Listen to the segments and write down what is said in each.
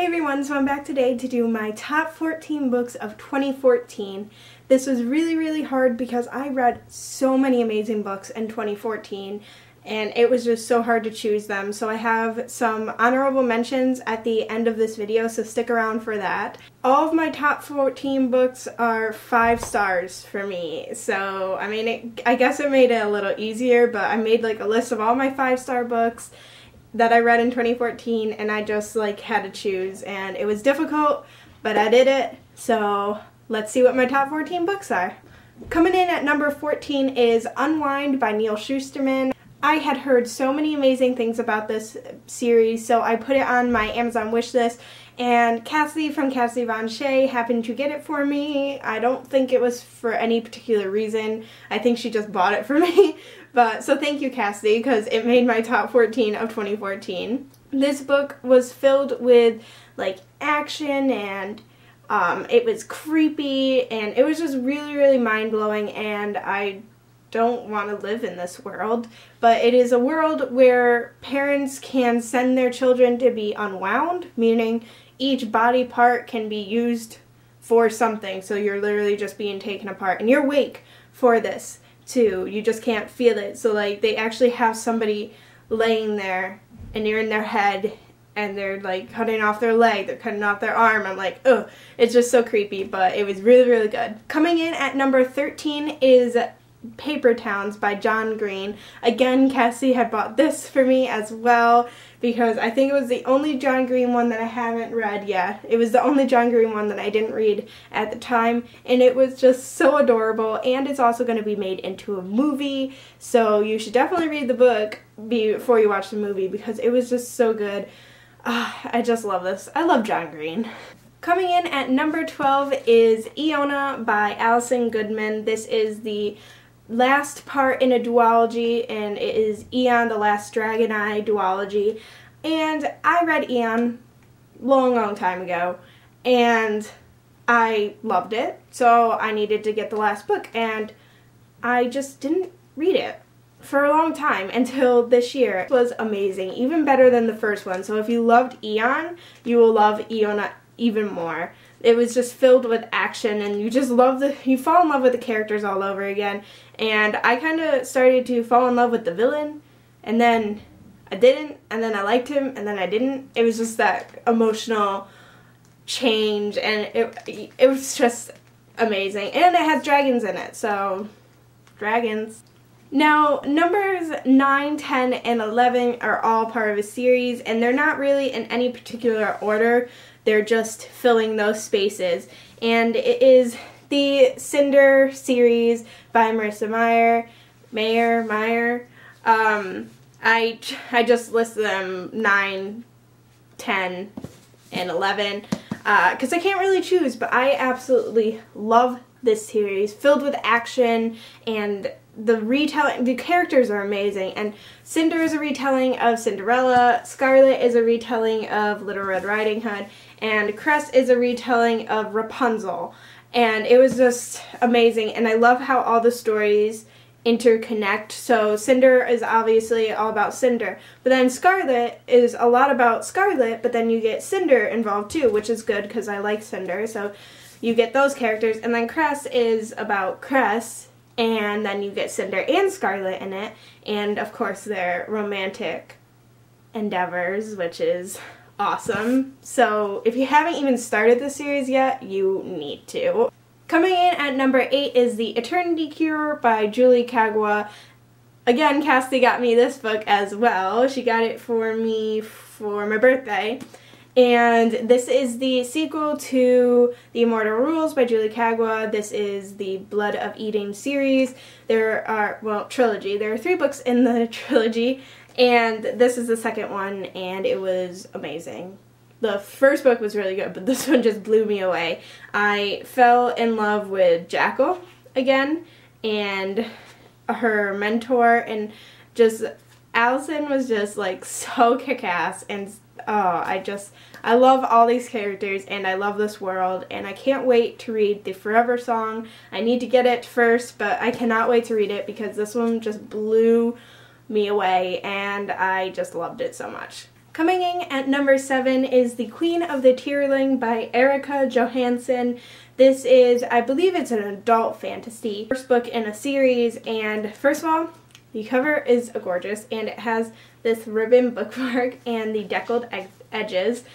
everyone, so I'm back today to do my top 14 books of 2014. This was really hard because I read so many amazing books in 2014 and it was just so hard to choose them. So I have some honorable mentions at the end of this video, so stick around for that. All of my top 14 books are 5 stars for me. So, I mean, I guess it made it a little easier, but I made like a list of all my 5-star books that I read in 2014 and I just like had to choose, and it was difficult, but I did it. So let's see what my top 14 books are. Coming in at number 14 is Unwind by Neal Shusterman. I had heard so many amazing things about this series, so I put it on my Amazon wishlist, and Cassie from Cassidy Von Shea happened to get it for me. I don't think it was for any particular reason. I think she just bought it for me. But so thank you, Cassidy, because it made my top 14 of 2014. This book was filled with like action, and it was creepy, and it was just really mind-blowing, and I don't want to live in this world. But it is a world where parents can send their children to be unwound, meaning each body part can be used for something. So you're literally just being taken apart, and you're awake for this too. You just can't feel it. So like they actually have somebody laying there and you're in their head and they're like cutting off their leg, they're cutting off their arm. I'm like, ugh, it's just so creepy, but it was really good. Coming in at number 13 is Paper Towns by John Green. Again, Cassie had bought this for me as well because I think it was the only John Green one that I haven't read yet. It was the only John Green one that I didn't read at the time, and it was just so adorable, and it's also going to be made into a movie, so you should definitely read the book before you watch the movie because it was just so good. I just love this. I love John Green. Coming in at number 12 is Iona by Alison Goodman. This is the last part in a duology, and it is Eon the Last Dragon Eye duology. And I read Eon long time ago, and I loved it, so I needed to get the last book, and I just didn't read it for a long time until this year. It was amazing, even better than the first one. So if you loved Eon, you will love Iona even more. It was just filled with action, and you just you fall in love with the characters all over again. And I kind of started to fall in love with the villain, and then I didn't, and then I liked him, and then I didn't. It was just that emotional change, and it was just amazing. And it has dragons in it, so dragons. Now, numbers 9, 10, and 11 are all part of a series, and they're not really in any particular order. They're just filling those spaces. And it is the Cinder series by Marissa Meyer. I just listed them 9, 10, and 11 because I can't really choose, but I absolutely love this series, filled with action, and the characters are amazing. And Cinder is a retelling of Cinderella, Scarlet is a retelling of Little Red Riding Hood, and Cress is a retelling of Rapunzel. And it was just amazing, and I love how all the stories interconnect. So Cinder is obviously all about Cinder, but then Scarlet is a lot about Scarlet, but then you get Cinder involved too, which is good because I like Cinder, so you get those characters. And then Cress is about Cress, and then you get Cinder and Scarlet in it, and of course their romantic endeavors, which is awesome. So if you haven't even started the series yet, you need to. Coming in at number 8 is The Eternity Cure by Julie Kagawa. Again, Cassie got me this book as well. She got it for me for my birthday. And this is the sequel to The Immortal Rules by Julie Kagawa. This is the Blood of Eden series. There are, well, trilogy. There are 3 books in the trilogy, and this is the second one, and it was amazing. The first book was really good, but this one just blew me away. I fell in love with Jackal again, and her mentor, and just Allison was just like so kick-ass, and I love all these characters, and I love this world, and I can't wait to read the Forever Song. I need to get it first, but I cannot wait to read it because this one just blew me away, and I just loved it so much. Coming in at number 7 is The Queen of the Tearling by Erica Johansson. This is, I believe it's an adult fantasy. First book in a series, and first of all, the cover is gorgeous, and it has this ribbon bookmark and the deckled edges.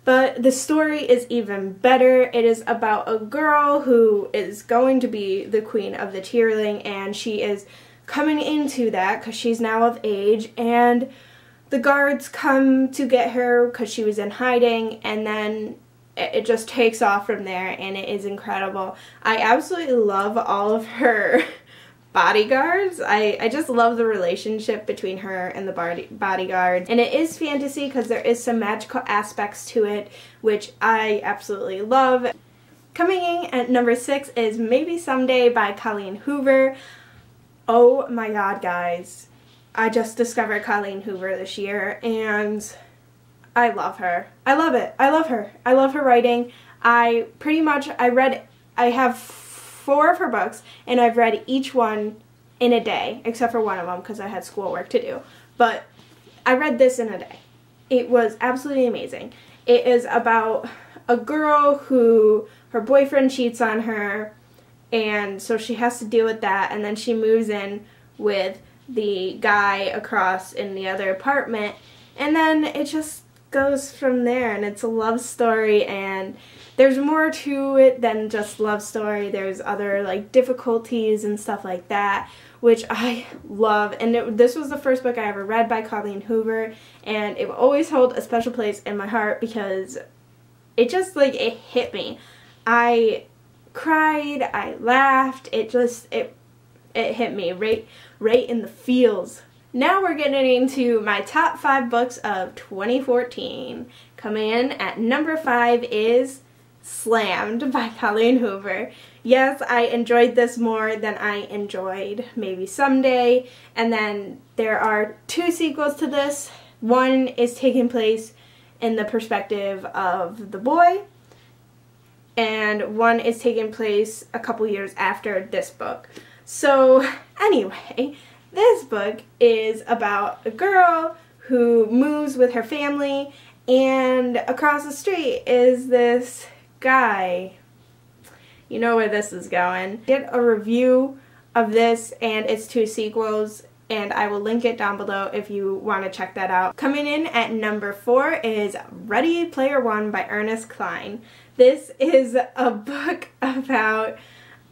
But the story is even better. It is about a girl who is going to be the Queen of the Tearling, and she is coming into that because she's now of age, and the guards come to get her because she was in hiding, and then it just takes off from there, and it is incredible. I absolutely love all of her bodyguards. I just love the relationship between her and the bodyguards. And it is fantasy because there is some magical aspects to it, which I absolutely love. Coming in at number 6 is Maybe Someday by Colleen Hoover. Oh my god, guys. I just discovered Colleen Hoover this year, and I love her. I love it. I love her. I love her writing. I have 4 of her books, and I've read each one in a day, except for one of them because I had schoolwork to do. But I read this in a day. It was absolutely amazing. It is about a girl who, her boyfriend cheats on her, and so she has to deal with that, and then she moves in with the guy across in the other apartment, and then it just goes from there, and it's a love story, and there's more to it than just love story. There's other like difficulties and stuff like that, which I love. And this was the first book I ever read by Colleen Hoover, and it will always hold a special place in my heart because it just like it hit me. I cried, I laughed. It hit me right in the feels. Now we're getting into my top 5 books of 2014. Coming in at number 5 is Slammed by Colleen Hoover. Yes, I enjoyed this more than I enjoyed Maybe Someday. And then there are 2 sequels to this. One is taking place in the perspective of the boy, and one is taking place a couple years after this book. So anyway, this book is about a girl who moves with her family, and across the street is this guy. You know where this is going. I did a review of this and its 2 sequels, and I will link it down below if you want to check that out. Coming in at number 4 is Ready Player One by Ernest Cline. This is a book about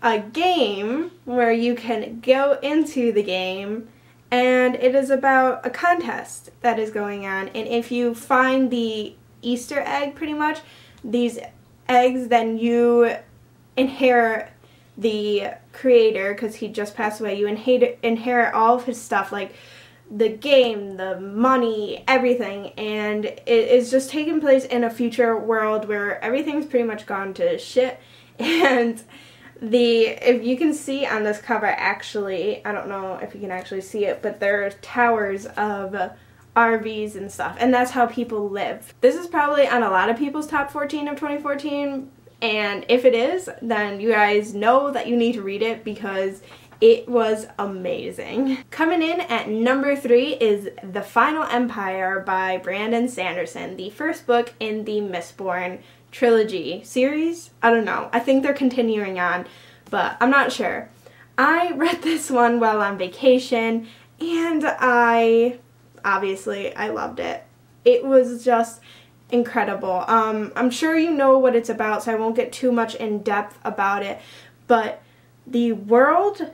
a game where you can go into the game, and it is about a contest that is going on, and if you find the Easter egg, pretty much, these eggs, then you inherit the creator, because he just passed away. You inherit all of his stuff, like the game, the money, everything, and it is just taking place in a future world where everything's pretty much gone to shit. And if you can see on this cover, actually, I don't know if you can actually see it, but there are towers of RVs and stuff, and that's how people live. This is probably on a lot of people's top 14 of 2014, and if it is, then you guys know that you need to read it because it was amazing. Coming in at number 3 is The Final Empire by Brandon Sanderson, the first book in the Mistborn trilogy series. I don't know. I think they're continuing on, but I'm not sure. I read this one while on vacation, and obviously I loved it. It was just incredible. I'm sure you know what it's about, so I won't get too much in depth about it, but the world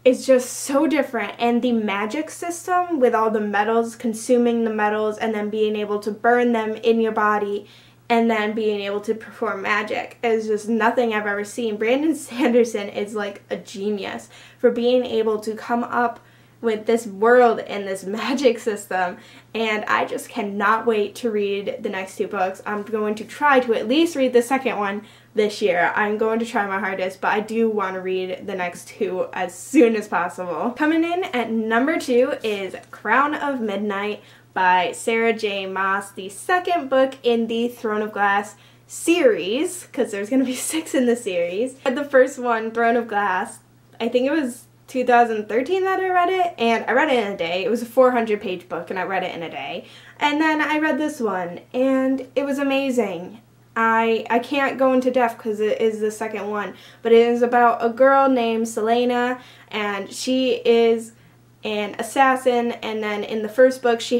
is just so different, and the magic system with all the metals, consuming the metals and then being able to burn them in your body and then being able to perform magic is just nothing I've ever seen. Brandon Sanderson is like a genius for being able to come up with this world and this magic system, and I just cannot wait to read the next 2 books. I'm going to try to at least read the second one this year. I'm going to try my hardest, but I do want to read the next 2 as soon as possible. Coming in at number 2 is Crown of Midnight by Sarah J. Maas, the second book in the Throne of Glass series, because there's going to be 6 in the series. The first one, Throne of Glass, I think it was 2013 that I read it, and I read it in a day. It was a 400-page book, and I read it in a day. And then I read this one, and it was amazing. I can't go into depth because it is the second one, but it is about a girl named Selena, and she is an assassin, and then in the first book she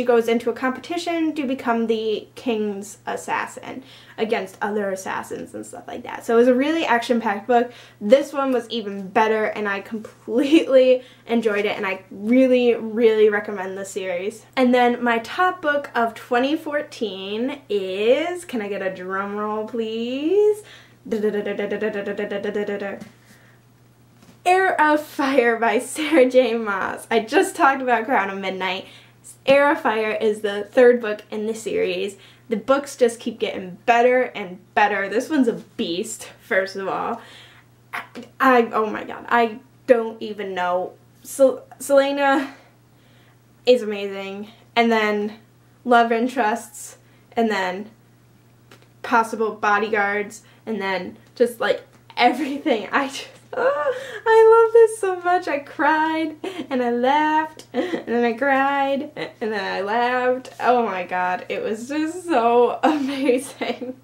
goes into a competition to become the king's assassin against other assassins and stuff like that. So it was a really action-packed book. This one was even better, and I completely enjoyed it, and I really, really recommend this series. And then my top book of 2014 is, can I get a drum roll, please? Heir of Fire by Sarah J. Maas. I just talked about Crown of Midnight. Heir of Fire is the third book in the series. The books just keep getting better and better. This one's a beast, first of all. Oh my god, I don't even know. Selena is amazing. And then love interests, and then possible bodyguards, and then just like everything. I love this so much. I cried, and I laughed, and then I cried, and then I laughed. Oh my god, it was just so amazing.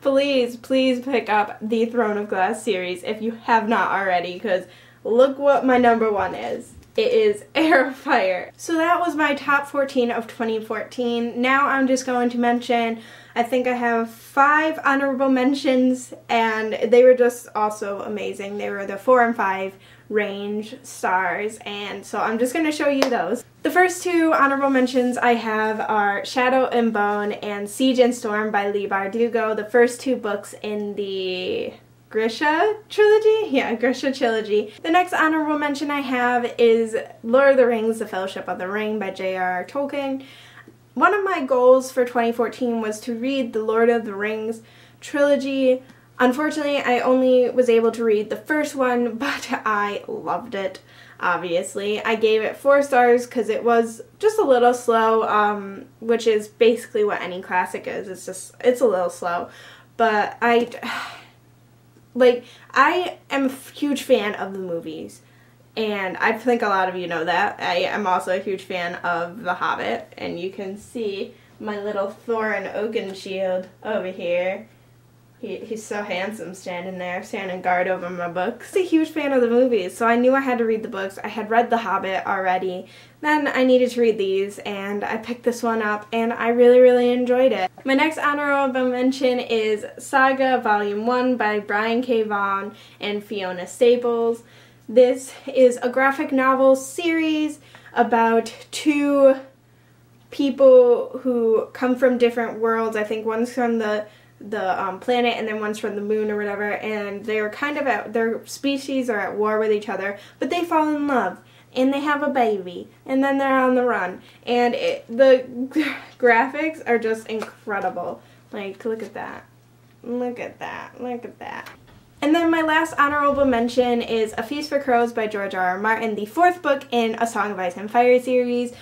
Please, please pick up the Throne of Glass series if you have not already, because look what my number one is. It is Heir of Fire. So that was my top 14 of 2014. Now I'm just going to mention, I think I have 5 honorable mentions, and they were just also amazing. They were the 4 and 5 range stars, and so I'm just going to show you those. The first 2 honorable mentions I have are Shadow and Bone and Siege and Storm by Leigh Bardugo, the first 2 books in the Grisha trilogy? Yeah, Grisha trilogy. The next honorable mention I have is Lord of the Rings, The Fellowship of the Ring by J.R.R. Tolkien. One of my goals for 2014 was to read the Lord of the Rings trilogy. Unfortunately, I only was able to read the first one, but I loved it, obviously. I gave it 4 stars because it was just a little slow, which is basically what any classic is. It's a little slow. But I am a huge fan of the movies, and I think a lot of you know that. I am also a huge fan of The Hobbit, and you can see my little Thorin Oakenshield over here. He's so handsome standing there, standing guard over my books. I'm a huge fan of the movies, so I knew I had to read the books. I had read The Hobbit already. Then I needed to read these, and I picked this one up, and I really, really enjoyed it. My next honorable mention is Saga Volume 1 by Brian K. Vaughan and Fiona Staples. This is a graphic novel series about 2 people who come from different worlds. I think one's from the planet, and then one's from the moon or whatever, and they're kind of their species are at war with each other, but they fall in love, and they have a baby, and then they're on the run, and the graphics are just incredible. Like, look at that. Look at that. Look at that. And then my last honorable mention is A Feast for Crows by George R.R. Martin, the 4th book in A Song of Ice and Fire series.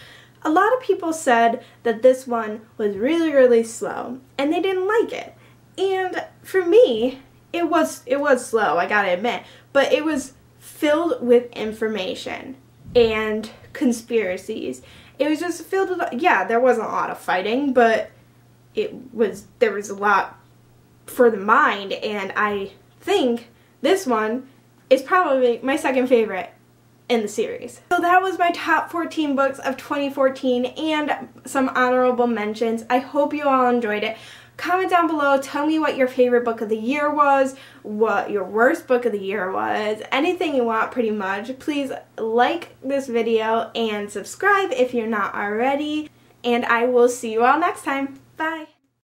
A lot of people said that this one was really, really slow, and they didn't like it. And for me, it was slow, I gotta admit, but it was filled with information and conspiracies. It was just filled with, yeah, there wasn't a lot of fighting, but there was a lot for the mind, and I think this one is probably my second favorite in the series. So that was my top 14 books of 2014 and some honorable mentions. I hope you all enjoyed it. Comment down below, tell me what your favorite book of the year was, what your worst book of the year was, anything you want pretty much. Please like this video and subscribe if you're not already, and I will see you all next time. Bye!